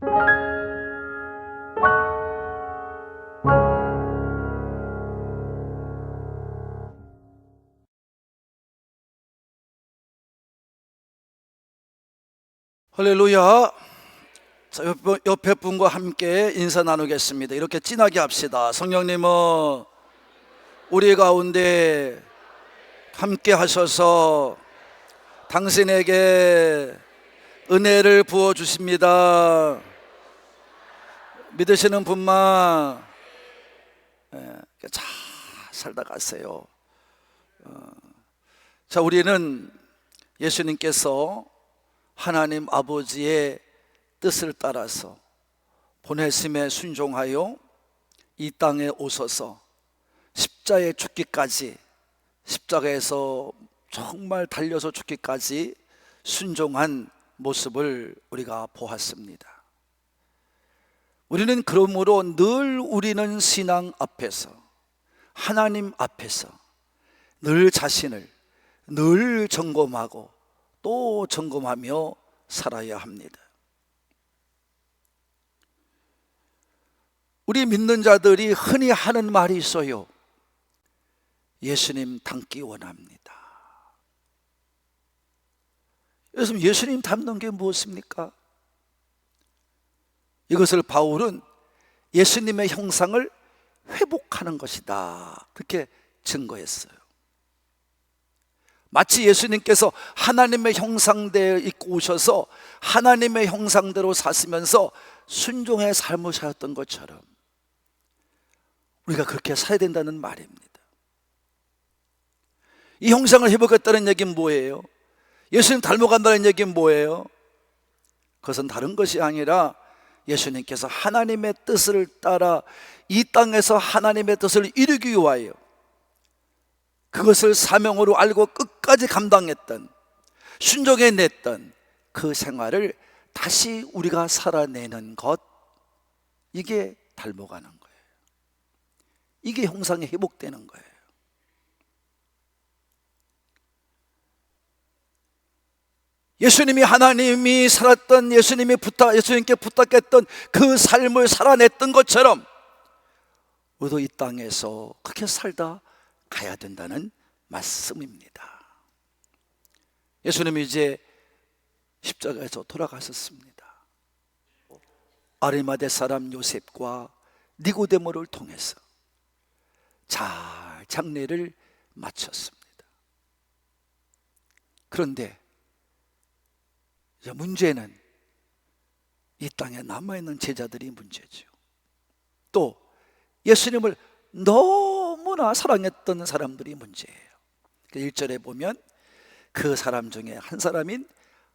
할렐루야. 자, 옆에 분과 함께 인사 나누겠습니다. 이렇게 진하게 합시다. 성령님은 우리 가운데 함께 하셔서 당신에게 은혜를 부어주십니다. 믿으시는 분만 잘 살다 가세요. 자, 우리는 예수님께서 하나님 아버지의 뜻을 따라서 보내심에 순종하여 이 땅에 오셔서 십자가에 죽기까지, 십자가에서 정말 달려서 죽기까지 순종한 모습을 우리가 보았습니다. 우리는 그러므로 늘 우리는 신앙 앞에서, 하나님 앞에서 늘 자신을 늘 점검하고 또 점검하며 살아야 합니다. 우리 믿는 자들이 흔히 하는 말이 있어요. 예수님 닮기 원합니다. 요즘 예수님 닮는 게 무엇입니까? 이것을 바울은 예수님의 형상을 회복하는 것이다, 그렇게 증거했어요. 마치 예수님께서 하나님의 형상대에 입고 오셔서 하나님의 형상대로 사시면서 순종의 삶을 사셨던 것처럼 우리가 그렇게 살아야 된다는 말입니다. 이 형상을 회복했다는 얘기는 뭐예요? 예수님 닮아간다는 얘기는 뭐예요? 그것은 다른 것이 아니라 예수님께서 하나님의 뜻을 따라 이 땅에서 하나님의 뜻을 이루기 위하여 그것을 사명으로 알고 끝까지 감당했던, 순종해냈던 그 생활을 다시 우리가 살아내는 것, 이게 닮아가는 거예요. 이게 형상이 회복되는 거예요. 예수님이 하나님이 살았던, 예수님께 부탁했던 그 삶을 살아냈던 것처럼 우리도 이 땅에서 그렇게 살다 가야 된다는 말씀입니다. 예수님이 이제 십자가에서 돌아가셨습니다. 아리마대 사람 요셉과 니고데모를 통해서 잘 장례를 마쳤습니다. 그런데 이제 문제는 이 땅에 남아있는 제자들이 문제죠. 또 예수님을 너무나 사랑했던 사람들이 문제예요. 1절에 보면 그 사람 중에 한 사람인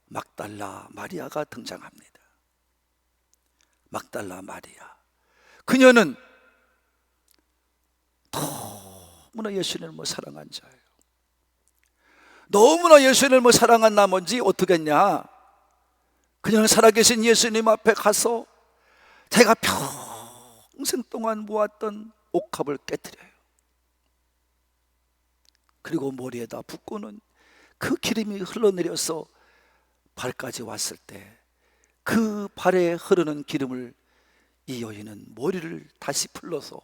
막달라 마리아가 등장합니다. 막달라 마리아, 그녀는 너무나 예수님을 사랑한 자예요. 너무나 예수님을 사랑한 나머지 어떻게 했냐, 그녀는 살아계신 예수님 앞에 가서 자기가 평생 동안 모았던 옥합을 깨뜨려요. 그리고 머리에다 붓고는 그 기름이 흘러내려서 발까지 왔을 때 그 발에 흐르는 기름을 이 여인은 머리를 다시 풀러서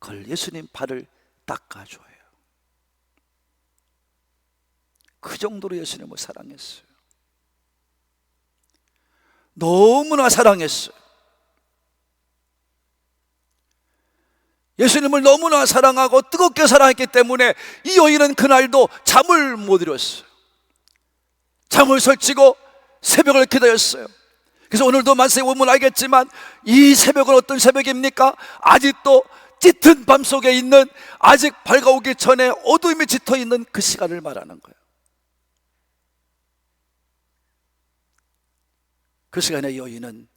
그걸 예수님 발을 닦아줘요. 그 정도로 예수님을 사랑했어요. 너무나 사랑했어요. 예수님을 너무나 사랑하고 뜨겁게 사랑했기 때문에 이 여인은 그날도 잠을 못 이뤘어요. 잠을 설치고 새벽을 기다렸어요. 그래서 오늘도 만세에 보면 알겠지만 이 새벽은 어떤 새벽입니까? 아직도 짙은 밤속에 있는, 아직 밝아오기 전에 어둠이 짙어있는 그 시간을 말하는 거예요. 그 시간에 여인은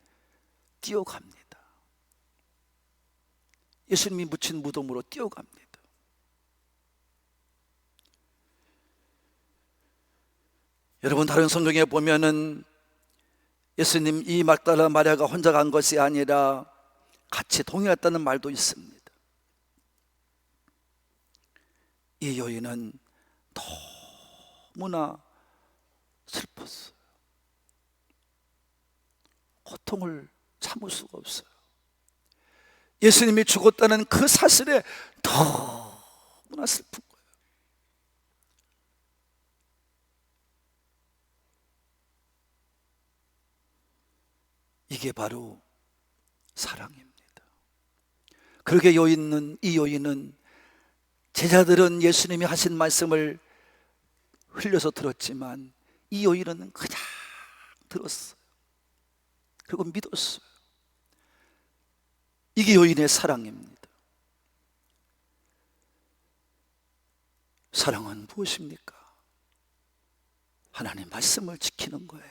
뛰어갑니다. 예수님이 묻힌 무덤으로 뛰어갑니다. 여러분, 다른 성경에 보면은 예수님, 이 막달라 마리아가 혼자 간 것이 아니라 같이 동행했다는 말도 있습니다. 이 여인은 너무나 슬펐어요. 고통을 참을 수가 없어요. 예수님이 죽었다는 그 사실에 너무나 슬픈 거예요. 이게 바로 사랑입니다. 그러게 이 여인은 제자들은 예수님이 하신 말씀을 흘려서 들었지만 이 여인은 그냥 들었어요. 그리고 믿었어요. 이게 여인의 사랑입니다. 사랑은 무엇입니까? 하나님 말씀을 지키는 거예요.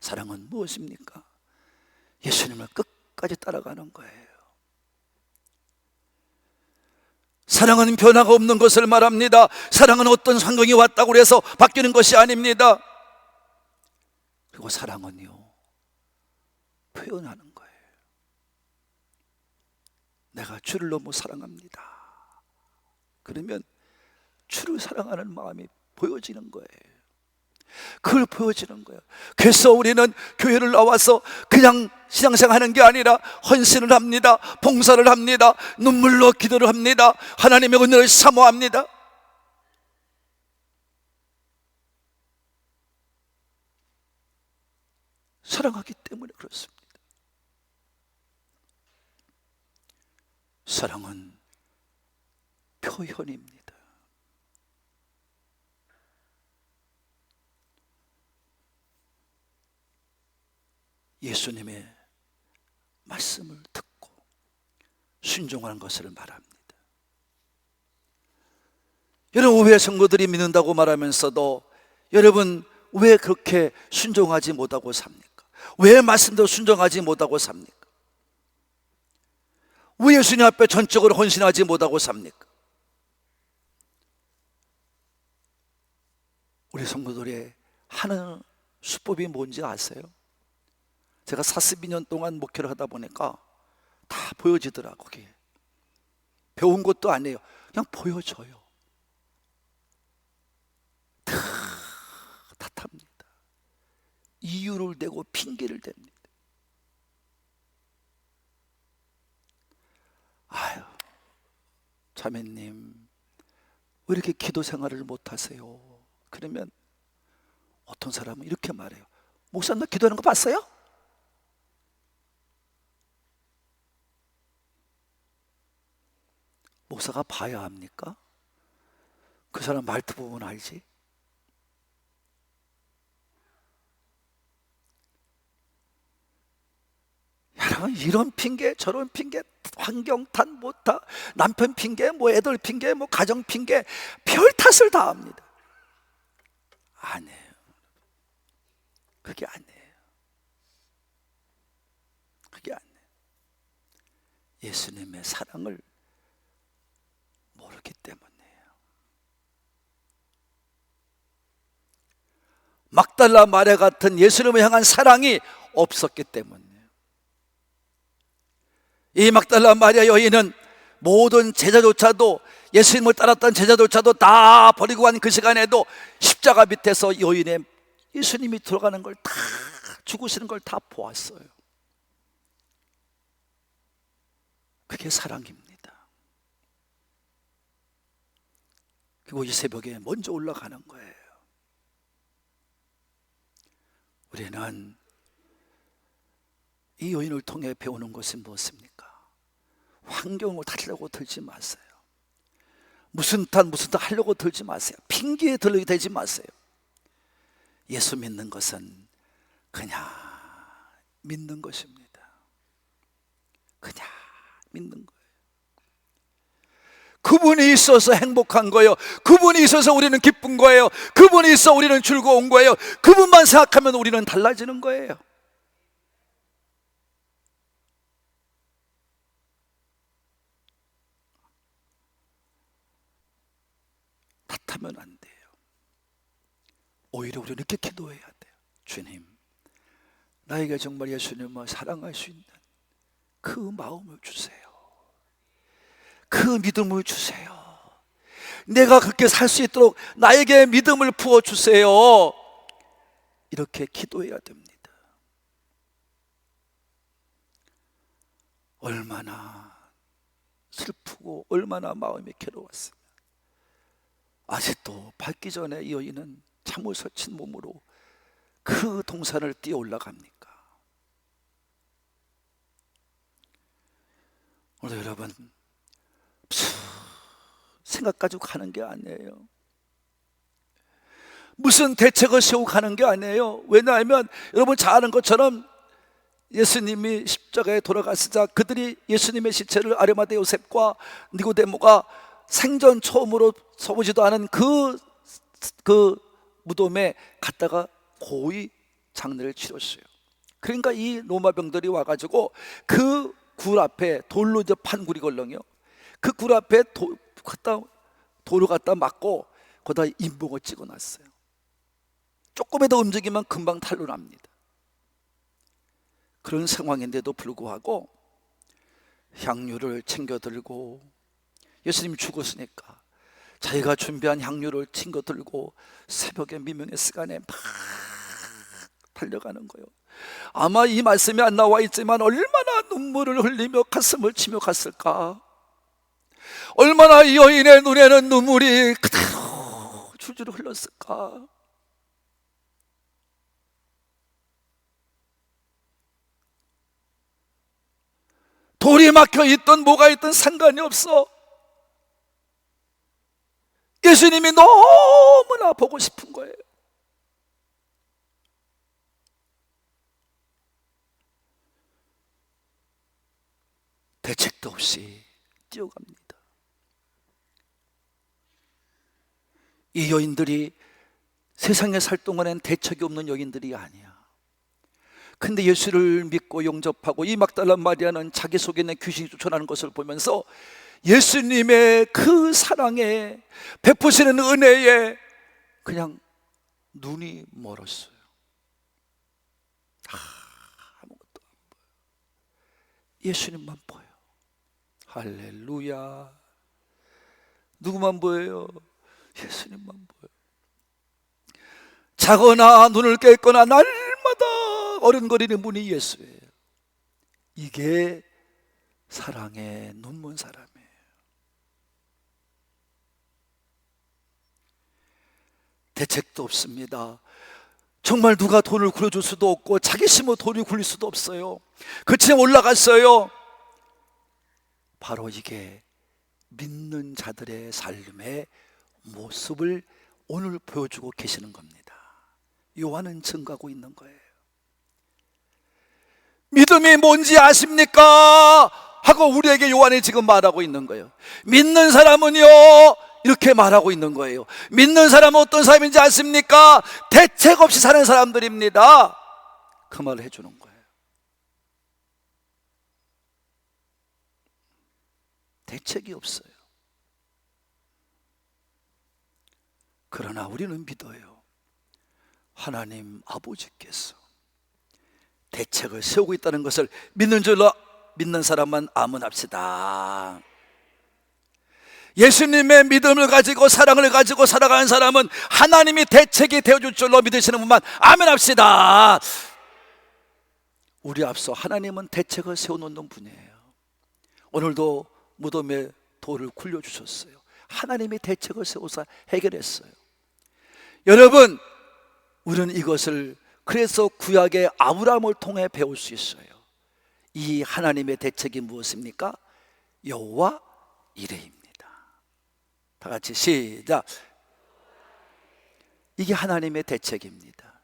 사랑은 무엇입니까? 예수님을 끝까지 따라가는 거예요. 사랑은 변화가 없는 것을 말합니다. 사랑은 어떤 상황이 왔다고 해서 바뀌는 것이 아닙니다. 그리고 사랑은요, 표현하는 거예요. 내가 주를 너무 사랑합니다. 그러면 주를 사랑하는 마음이 보여지는 거예요. 그걸 보여지는 거예요. 그래서 우리는 교회를 나와서 그냥 신앙생활하는 게 아니라 헌신을 합니다. 봉사를 합니다. 눈물로 기도를 합니다. 하나님의 은혜를 사모합니다. 사랑하기 때문에 그렇습니다. 사랑은 표현입니다. 예수님의 말씀을 듣고 순종하는 것을 말합니다. 여러분, 왜 성도들이 믿는다고 말하면서도 여러분 왜 그렇게 순종하지 못하고 삽니까? 왜 말씀대로 순종하지 못하고 삽니까? 왜 예수님 앞에 전적으로 헌신하지 못하고 삽니까? 우리 성도들이 하는 수법이 뭔지 아세요? 제가 42년 동안 목회를 하다 보니까 다 보여지더라고요. 그게 배운 것도 아니에요. 그냥 보여져요. 다 탓합니다. 이유를 대고 핑계를 댑니다. 아유, 자매님 왜 이렇게 기도 생활을 못하세요? 그러면 어떤 사람은 이렇게 말해요. 목사님, 나 기도하는 거 봤어요? 목사가 봐야 합니까? 그 사람 말투 보면 알지? 여러분, 이런 핑계 저런 핑계, 환경 탓, 못 탓, 남편 핑계, 뭐 애들 핑계, 뭐 가정 핑계, 별 탓을 다 합니다. 안 해요. 그게 아니에요. 그게 아니에요. 예수님의 사랑을 모르기 때문이에요. 막달라 마리아 같은 예수님을 향한 사랑이 없었기 때문이에요. 이 막달라 마리아 여인은 모든 제자조차도, 예수님을 따랐던 제자조차도 다 버리고 간 그 시간에도 십자가 밑에서 여인의 예수님이 들어가는 걸 다, 죽으시는 걸 다 보았어요. 그게 사랑입니다. 그리고 이 새벽에 먼저 올라가는 거예요. 우리는 이 여인을 통해 배우는 것은 무엇입니까? 환경을 탓하려고 들지 마세요. 무슨 탓 하려고 들지 마세요. 핑계에 들게 되지 마세요. 예수 믿는 것은 그냥 믿는 것입니다. 그냥 믿는 거예요. 그분이 있어서 행복한 거예요. 그분이 있어서 우리는 기쁜 거예요. 그분이 있어 우리는 즐거운 거예요. 그분만 생각하면 우리는 달라지는 거예요. 탓하면 안 돼요. 오히려 우리는 이렇게 기도해야 돼요. 주님, 나에게 정말 예수님을 사랑할 수 있는 그 마음을 주세요. 그 믿음을 주세요. 내가 그렇게 살 수 있도록 나에게 믿음을 부어주세요. 이렇게 기도해야 됩니다. 얼마나 슬프고 얼마나 마음이 괴로웠으면 아직도 밝기 전에 이 여인은 잠을 설친 몸으로 그 동산을 뛰어 올라갑니까? 오늘 여러분 생각 가지고 가는 게 아니에요. 무슨 대책을 세우고 가는 게 아니에요. 왜냐하면 여러분 잘 아는 것처럼 예수님이 십자가에 돌아가시자 그들이 예수님의 시체를 아르마대 요셉과 니고데모가 생전 처음으로 서보지도 않은 그 무덤에 갔다가 고의 장례를 치렀어요. 그러니까 이 로마 병들이 와가지고 그 굴 앞에 돌로 이제 판 굴이 걸렁이요. 그 굴 앞에 돌을 갖다 막고 거기다 인봉을 찍어놨어요. 조금이라도 움직이면 금방 탈로 납니다. 그런 상황인데도 불구하고 향유를 챙겨 들고, 예수님이 죽었으니까 자기가 준비한 향유를 챙겨 들고 새벽에 미명의 시간에 막 달려가는 거예요. 아마 이 말씀이 안 나와 있지만 얼마나 눈물을 흘리며 가슴을 치며 갔을까. 얼마나 이 여인의 눈에는 눈물이 그대로 줄줄 흘렀을까. 돌이 막혀있던 뭐가 있든 상관이 없어. 예수님이 너무나 보고 싶은 거예요. 대책도 없이 뛰어갑니다. 이 여인들이 세상에 살 동안엔 대책이 없는 여인들이 아니야. 근데 예수를 믿고 영접하고 이 막달라 마리아는 자기 속에 있는 귀신이 쫓아나는 것을 보면서 예수님의 그 사랑에, 베푸시는 은혜에 그냥 눈이 멀었어요. 아무것도 안 보여. 예수님만 보여. 할렐루야. 누구만 보여요? 예수님만 보여. 자거나 눈을 깼거나 날마다 어른거리는 분이 예수예요. 이게 사랑의 눈먼 사람이에요. 대책도 없습니다. 정말 누가 돈을 굴려줄 수도 없고 자기 힘으로 돈을 굴릴 수도 없어요. 그치만 올라갔어요. 바로 이게 믿는 자들의 삶의 모습을 오늘 보여주고 계시는 겁니다. 요한은 증거하고 있는 거예요. 믿음이 뭔지 아십니까? 하고 우리에게 요한이 지금 말하고 있는 거예요. 믿는 사람은요, 이렇게 말하고 있는 거예요. 믿는 사람은 어떤 사람인지 아십니까? 대책 없이 사는 사람들입니다. 그 말을 해주는 거예요. 대책이 없어요. 그러나 우리는 믿어요. 하나님 아버지께서 대책을 세우고 있다는 것을 믿는 줄로 믿는 사람만 아멘합시다. 예수님의 믿음을 가지고 사랑을 가지고 살아가는 사람은 하나님이 대책이 되어줄 줄로 믿으시는 분만 아멘합시다. 우리 앞서 하나님은 대책을 세워놓는 분이에요. 오늘도 무덤에 돌을 굴려주셨어요. 하나님이 대책을 세워서 해결했어요. 여러분, 우리는 이것을 그래서 구약의 아브라함을 통해 배울 수 있어요. 이 하나님의 대책이 무엇입니까? 여호와 이레입니다. 다 같이 시작. 이게 하나님의 대책입니다.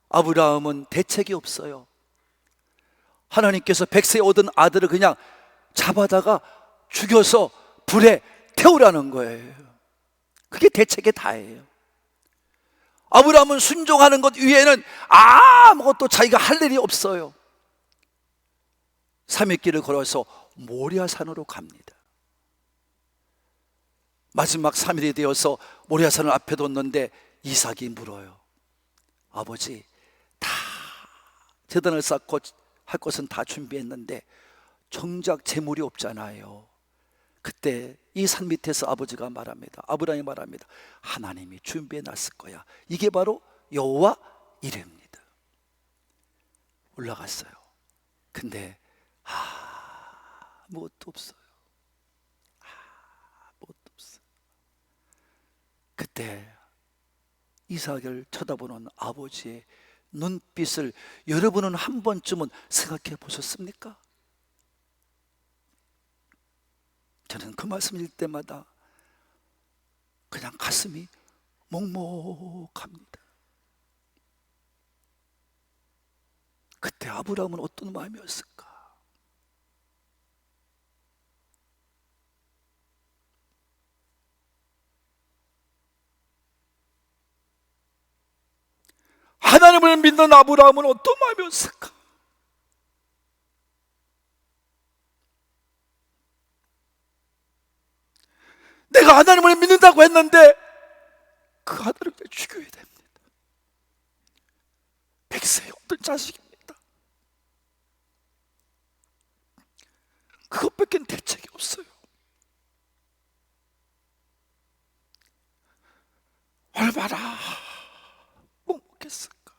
아브라함은 대책이 없어요. 하나님께서 백세 얻은 아들을 그냥 잡아다가 죽여서 불에 태우라는 거예요. 그게 대책의 다예요. 아브라함은 순종하는 것 위에는 아무것도 자기가 할 일이 없어요. 3일길을 걸어서 모리아산으로 갑니다. 마지막 3일이 되어서 모리아산을 앞에 뒀는데 이삭이 물어요. 아버지, 다 제단을 쌓고 할 것은 다 준비했는데 정작 재물이 없잖아요. 그때 이 산 밑에서 아버지가 말합니다. 아브라함이 말합니다. 하나님이 준비해 놨을 거야. 이게 바로 여호와 이레입니다. 올라갔어요. 근데 아무것도 없어요. 아무것도 없어요. 그때 이삭을 쳐다보는 아버지의 눈빛을 여러분은 한 번쯤은 생각해 보셨습니까? 저는 그 말씀 읽을 때마다 그냥 가슴이 먹먹합니다. 그때 아브라함은 어떤 마음이었을까? 하나님을 믿는 아브라함은 어떤 마음이었을까? 내가 하나님을 믿는다고 했는데 그 아들을 죽여야 됩니다. 100세의 어떤 자식입니다. 그것밖에 대책이 없어요. 얼마나 먹겠을까?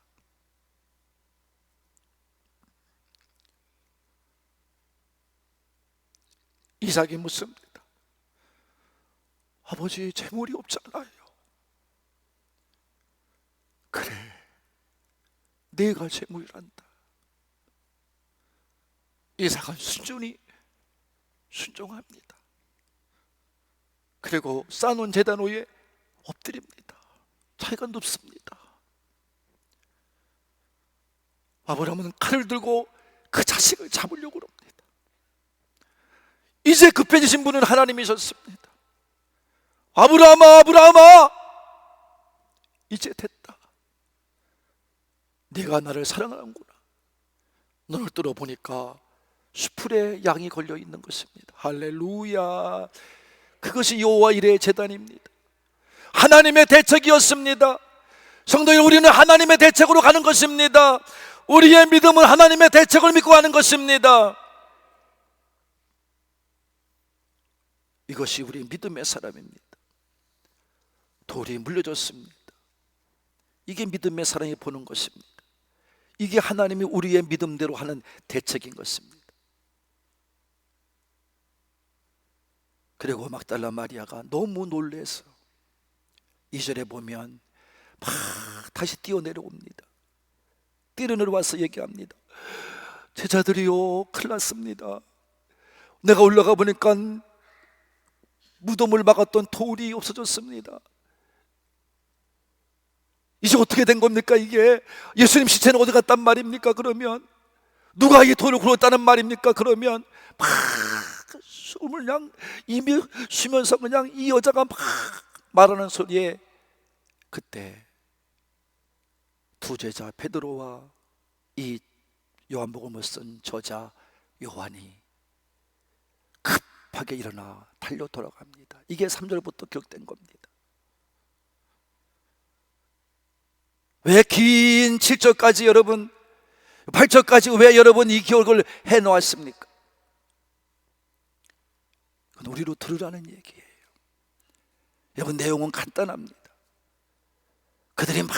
이삭이 묻습니다. 아버지, 재물이 없잖아요. 그래, 내가 재물이란다. 이삭은 순종합니다. 그리고 쌓아놓은 제단 위에 엎드립니다. 차이가 높습니다. 아브라함은 칼을 들고 그 자식을 잡으려고 합니다. 이제 급해지신 분은 하나님이셨습니다. 아브라함아, 아브라함아, 이제 됐다. 네가 나를 사랑하는구나. 눈을 뜨러 보니까 수풀에 양이 걸려 있는 것입니다. 할렐루야. 그것이 여호와 이레의 제단입니다. 하나님의 대책이었습니다. 성도들, 우리는 하나님의 대책으로 가는 것입니다. 우리의 믿음은 하나님의 대책을 믿고 가는 것입니다. 이것이 우리 믿음의 사람입니다. 돌이 물려졌습니다. 이게 믿음의 사람이 보는 것입니다. 이게 하나님이 우리의 믿음대로 하는 대책인 것입니다. 그리고 막달라 마리아가 너무 놀라서 2절에 보면 막 다시 뛰어내려옵니다. 뛰어내려와서 얘기합니다. 제자들이요, 큰일 났습니다. 내가 올라가 보니까 무덤을 막았던 돌이 없어졌습니다. 이제 어떻게 된 겁니까? 이게 예수님 시체는 어디 갔단 말입니까? 그러면 누가 이 돌을 굴렀다는 말입니까? 그러면 막 숨을 그냥 이미 쉬면서 그냥 이 여자가 막 말하는 소리에 그때 두 제자 베드로와 이 요한복음을 쓴 저자 요한이 급하게 일어나 달려 돌아갑니다. 이게 3절부터 기록된 겁니다. 왜 긴 7절까지 여러분, 8절까지 왜 여러분 이 기록을 해놓았습니까? 그건 우리로 들으라는 얘기예요. 여러분, 내용은 간단합니다. 그들이 막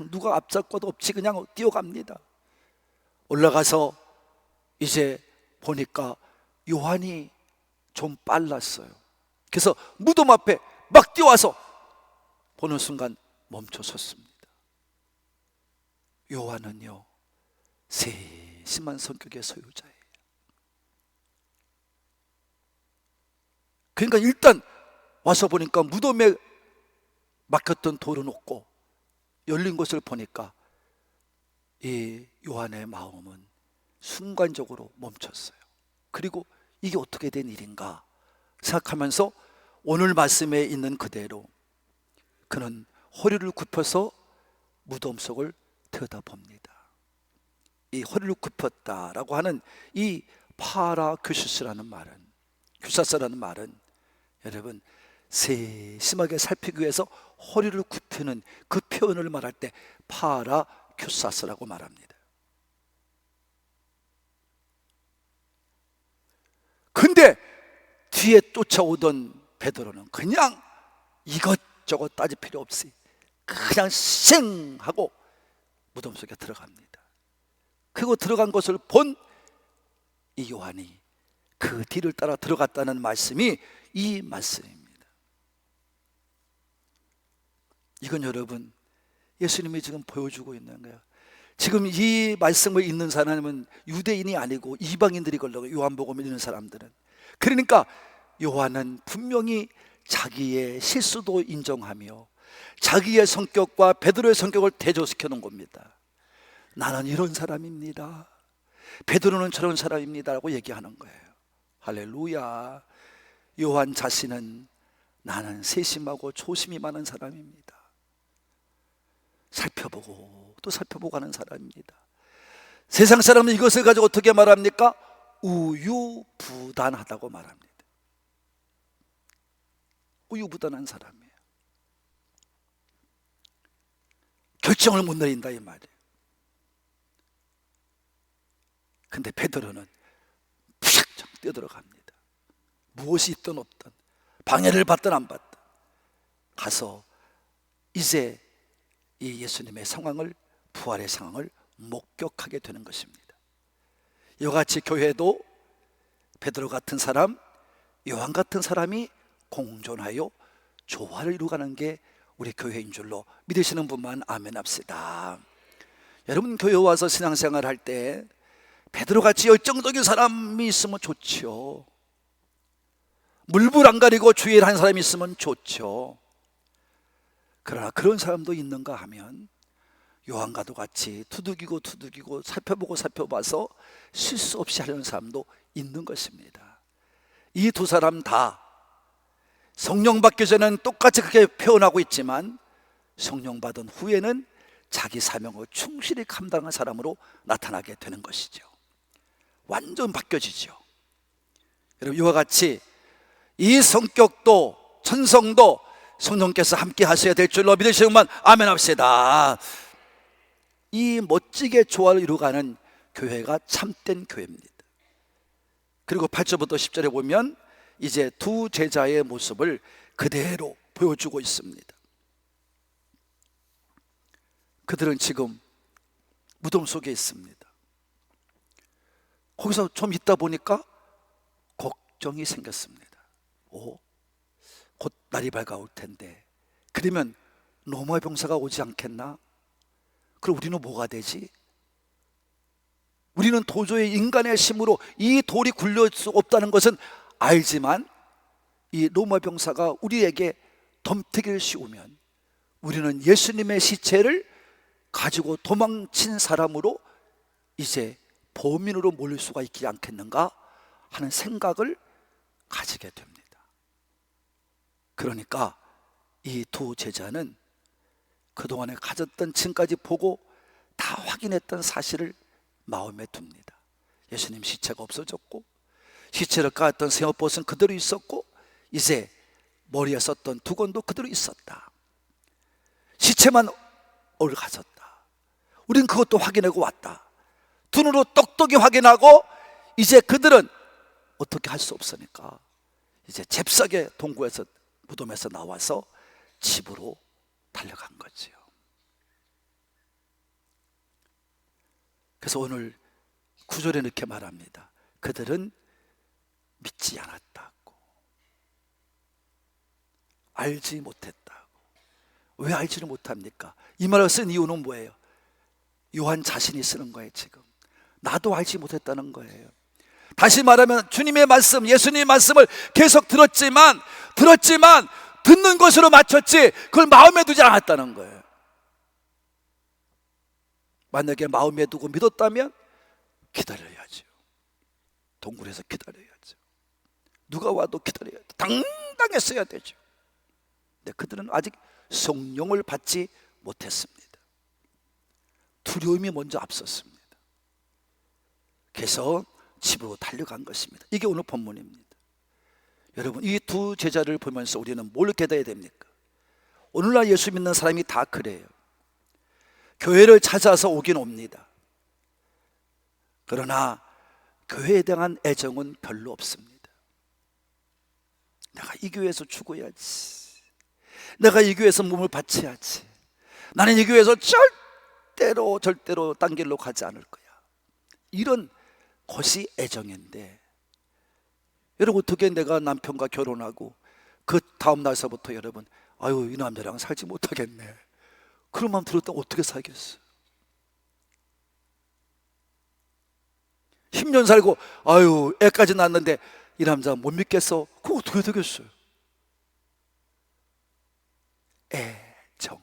누가 앞잡고도 없이 그냥 뛰어갑니다. 올라가서 이제 보니까 요한이 좀 빨랐어요. 그래서 무덤 앞에 막 뛰어와서 보는 순간 멈춰 섰습니다. 요한은요, 세심한 성격의 소유자예요. 그러니까 일단 와서 보니까 무덤에 막혔던 돌은 없고 열린 것을 보니까 이 요한의 마음은 순간적으로 멈췄어요. 그리고 이게 어떻게 된 일인가 생각하면서 오늘 말씀에 있는 그대로 그는 허리를 굽혀서 무덤 속을 들여다봅니다. 이 허리를 굽혔다라고 하는 이 파라큐시스라는 말은 여러분, 세심하게 살피기 위해서 허리를 굽히는 그 표현을 말할 때 파라큐사스라고 말합니다. 근데 뒤에 쫓아오던 베드로는 그냥 이것저것 따질 필요 없이 그냥 쌩 하고 무덤 속에 들어갑니다. 그리고 들어간 것을 본 이 요한이 그 뒤를 따라 들어갔다는 말씀이 이 말씀입니다. 이건 여러분, 예수님이 지금 보여주고 있는 거예요. 지금 이 말씀을 읽는 사람은 유대인이 아니고 이방인들이 걸려, 요한복음을 읽는 사람들은. 그러니까 요한은 분명히 자기의 실수도 인정하며 자기의 성격과 베드로의 성격을 대조시켜 놓은 겁니다. 나는 이런 사람입니다, 베드로는 저런 사람입니다 라고 얘기하는 거예요. 할렐루야. 요한 자신은 나는 세심하고 조심이 많은 사람입니다, 살펴보고 또 살펴보고 하는 사람입니다. 세상 사람은 이것을 가지고 어떻게 말합니까? 우유부단하다고 말합니다. 우유부단한 사람이에요. 결정을 못 내린다 이 말이에요. 근데 베드로는 푸샥 뛰어들어갑니다. 무엇이 있든 없든, 방해를 받든 안 받든 가서 이제 이 예수님의 상황을, 부활의 상황을 목격하게 되는 것입니다. 이와 같이 교회도 베드로 같은 사람, 요한 같은 사람이 공존하여 조화를 이루어가는 게 우리 교회인 줄로 믿으시는 분만 아멘 합시다. 여러분, 교회 와서 신앙생활 할 때 베드로같이 열정적인 사람이 있으면 좋죠. 물불 안 가리고 주의를 하는 사람이 있으면 좋죠. 그러나 그런 사람도 있는가 하면 요한과도 같이 두들기고 살펴보고 살펴봐서 실수 없이 하려는 사람도 있는 것입니다. 이 두 사람 다 성령 받기 전에는 똑같이 그렇게 표현하고 있지만 성령 받은 후에는 자기 사명을 충실히 감당한 사람으로 나타나게 되는 것이죠. 완전 바뀌어지죠. 여러분, 이와 같이 이 성격도 천성도 성령께서 함께 하셔야 될 줄로 믿으시면 아멘 합시다. 이 멋지게 조화를 이루어가는 교회가 참된 교회입니다. 그리고 8절부터 10절에 보면 이제 두 제자의 모습을 그대로 보여주고 있습니다. 그들은 지금 무덤 속에 있습니다. 거기서 좀 있다 보니까 걱정이 생겼습니다. 곧 날이 밝아올 텐데, 그러면 노마 병사가 오지 않겠나? 그럼 우리는 뭐가 되지? 우리는 도저히 인간의 힘으로 이 돌이 굴릴 수 없다는 것은 알지만 이 로마 병사가 우리에게 덤태기를 씌우면 우리는 예수님의 시체를 가지고 도망친 사람으로 이제 범인으로 몰릴 수가 있지 않겠는가 하는 생각을 가지게 됩니다. 그러니까 이 두 제자는 그동안에 가졌던, 지금까지 보고 다 확인했던 사실을 마음에 둡니다. 예수님 시체가 없어졌고, 시체를 깔았던 세옷봇은 그대로 있었고, 이제 머리에 썼던 두건도 그대로 있었다. 시체만 옳아졌다. 우린 그것도 확인하고 왔다. 눈으로 똑똑히 확인하고, 이제 그들은 어떻게 할 수 없으니까 이제 잽싸게 동굴에서, 무덤에서 나와서 집으로 달려간 거지요. 그래서 오늘 9절에 이렇게 말합니다. 그들은 믿지 않았다고, 알지 못했다고. 왜 알지를 못합니까? 이 말을 쓴 이유는 뭐예요? 요한 자신이 쓰는 거예요. 지금 나도 알지 못했다는 거예요. 다시 말하면 주님의 말씀, 예수님의 말씀을 계속 들었지만 듣는 것으로 맞췄지 그걸 마음에 두지 않았다는 거예요. 만약에 마음에 두고 믿었다면 기다려야죠. 동굴에서 기다려야죠. 누가 와도 기다려야죠. 당당했어야 되죠. 근데 그들은 아직 성령을 받지 못했습니다. 두려움이 먼저 앞섰습니다. 그래서 집으로 달려간 것입니다. 이게 오늘 본문입니다. 여러분, 이 두 제자를 보면서 우리는 뭘 깨달아야 됩니까? 오늘날 예수 믿는 사람이 다 그래요. 교회를 찾아서 오긴 옵니다. 그러나 교회에 대한 애정은 별로 없습니다. 내가 이 교회에서 죽어야지, 내가 이 교회에서 몸을 바쳐야지, 나는 이 교회에서 절대로 딴 길로 가지 않을 거야, 이런 것이 애정인데, 여러분, 어떻게 내가 남편과 결혼하고 그 다음 날서부터 여러분, 아유, 이 남자랑 살지 못하겠네, 그런 마음 들었다 어떻게 살겠어? 10년 살고 아유, 애까지 낳았는데 이 남자 못 믿겠어, 그거 어떻게 되겠어요? 애정,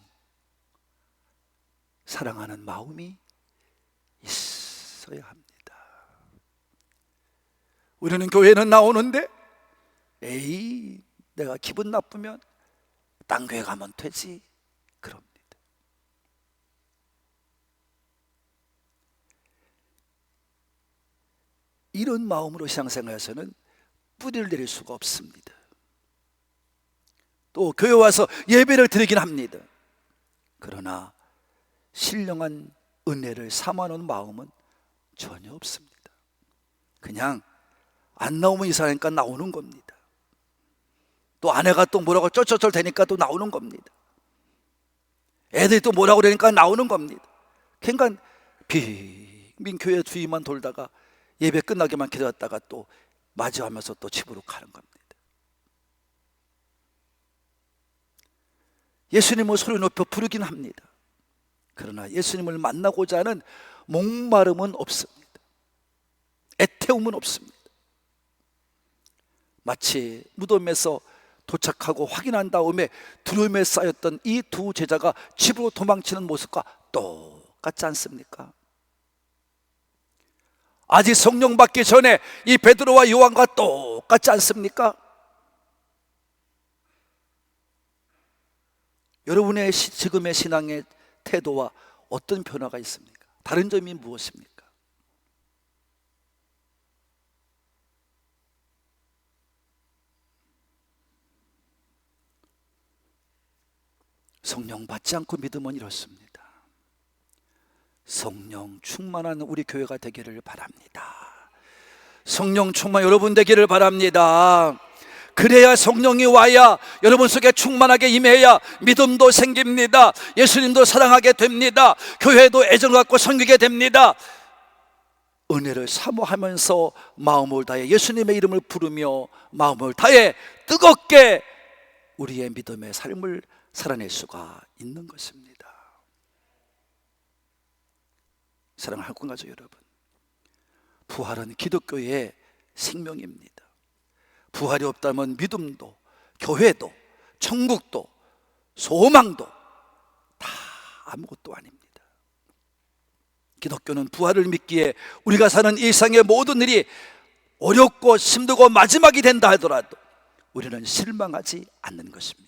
사랑하는 마음이 있어야 합니다. 우리는 교회는 나오는데 에이, 내가 기분 나쁘면 딴 교회 가면 되지, 그럽니다. 이런 마음으로 신앙생활에서는 뿌리를 내릴 수가 없습니다. 또 교회 와서 예배를 드리긴 합니다. 그러나 신령한 은혜를 삼아놓은 마음은 전혀 없습니다. 그냥 안 나오면 이상하니까 나오는 겁니다. 또 아내가 또 뭐라고 쩔쩔쩔 대니까 또 나오는 겁니다. 애들이 또 뭐라고 그러니까 나오는 겁니다. 그러니까 빈 교회 주위만 돌다가 예배 끝나기만 기다렸다가 또 맞이하면서 또 집으로 가는 겁니다. 예수님을 소리 높여 부르긴 합니다. 그러나 예수님을 만나고자 하는 목마름은 없습니다. 애태움은 없습니다. 마치 무덤에서 도착하고 확인한 다음에 두려움에 쌓였던 이 두 제자가 집으로 도망치는 모습과 똑같지 않습니까? 아직 성령 받기 전에 이 베드로와 요한과 똑같지 않습니까? 여러분의 지금의 신앙의 태도와 어떤 변화가 있습니까? 다른 점이 무엇입니까? 성령 받지 않고 믿으면 이렇습니다. 성령 충만한 우리 교회가 되기를 바랍니다. 성령 충만 여러분 되기를 바랍니다. 그래야 성령이 와야 여러분 속에 충만하게 임해야 믿음도 생깁니다. 예수님도 사랑하게 됩니다. 교회도 애정을 갖고 섬기게 됩니다. 은혜를 사모하면서 마음을 다해 예수님의 이름을 부르며 마음을 다해 뜨겁게 우리의 믿음의 삶을 살아낼 수가 있는 것입니다. 사랑하는 한국 가족 여러분, 부활은 기독교의 생명입니다. 부활이 없다면 믿음도, 교회도, 천국도, 소망도 다 아무것도 아닙니다. 기독교는 부활을 믿기에 우리가 사는 일상의 모든 일이 어렵고 힘들고 마지막이 된다 하더라도 우리는 실망하지 않는 것입니다.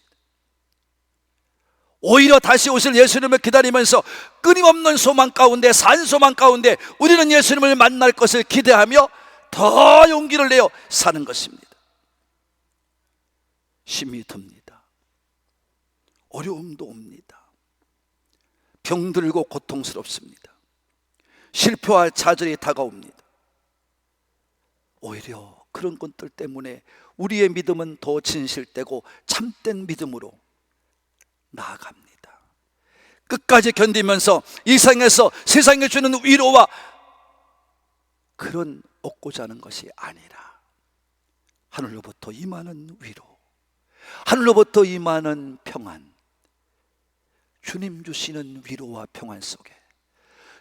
오히려 다시 오실 예수님을 기다리면서 끊임없는 소망 가운데, 산 소망 가운데 우리는 예수님을 만날 것을 기대하며 더 용기를 내어 사는 것입니다. 힘이 듭니다. 어려움도 옵니다. 병들고 고통스럽습니다. 실패와 좌절이 다가옵니다. 오히려 그런 것들 때문에 우리의 믿음은 더 진실되고 참된 믿음으로 나아갑니다. 끝까지 견디면서 이 세상에서 세상에 주는 위로와 그런 얻고자 하는 것이 아니라 하늘로부터 임하는 위로, 하늘로부터 임하는 평안, 주님 주시는 위로와 평안 속에,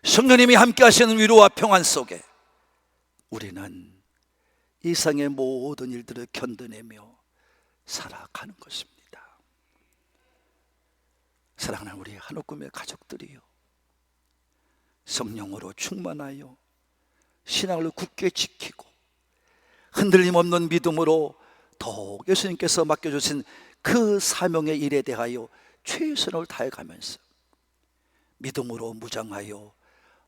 성령님이 함께 하시는 위로와 평안 속에 우리는 이 세상의 모든 일들을 견뎌내며 살아가는 것입니다. 사랑하는 우리 한옥금의 가족들이요, 성령으로 충만하여 신앙을 굳게 지키고 흔들림 없는 믿음으로 더욱 예수님께서 맡겨주신 그 사명의 일에 대하여 최선을 다해가면서 믿음으로 무장하여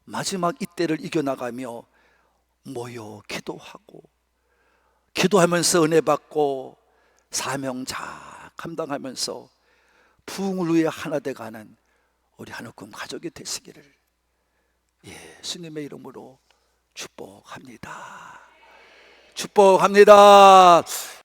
마지막 이때를 이겨나가며 모여 기도하고, 기도하면서 은혜 받고 사명 잘 감당하면서 부흥을 위해 하나 돼가는 우리 한옥금 가족이 되시기를 예수님의 이름으로 축복합니다. 축복합니다.